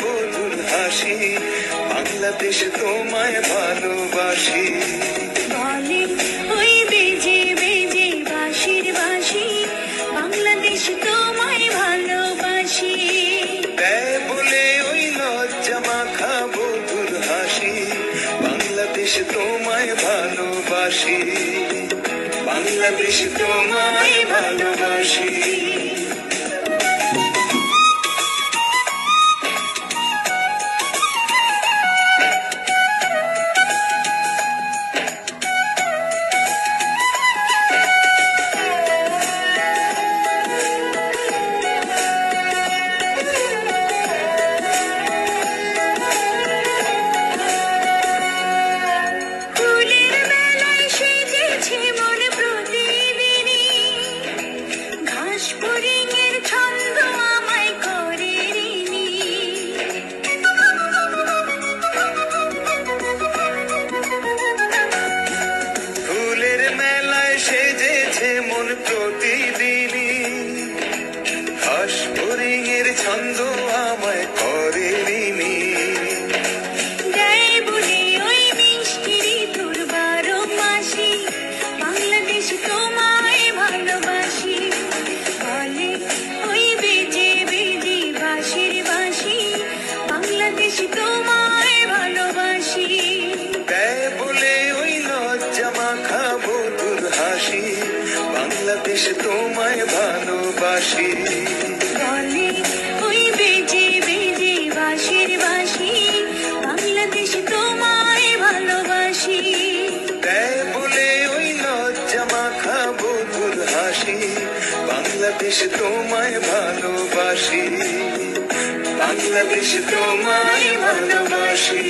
বধুর হাসি, বাংলাদেশ তোমায় ভালোবাসি। বলে ওই বেজে বেজে বাঁশির বাঁশি, বাংলাদেশ তোমায় ভালোবাসি। দেয় বলে ওই লজ্জা মাখা বধুর হাসি, বাংলাদেশ তোমায় ভালোবাসি, বাংলাদেশ তোমায় ভালোবাসি। মন প্রতিদিনই হাঁস হরিণের ছন্দ আমায় করে ঋণী। দেয় বলে ওই মিষ্টি ঋতুর 12 মাসি, বাংলাদেশ তোমায় ভালোবাসি। বলে ওই বেজে বেজে বাঁশির বাঁশি, বাংলাদেশ তোমায় ভালোবাসি। দেয় বলে ওই লজ্জা মাখা বধুর হাসি, বাংলাদেশ তোমায় ভালোবাসি। বলে ওই বেজে বেজে বাঁশির বাঁশি, বাংলাদেশ তোমায় ভালোবাসি। দেয় বলে ওই লজ্জা মাখা বধুর হাসি, বাংলাদেশ তোমায় ভালোবাসি, বাংলাদেশ তোমায় ভালোবাসি।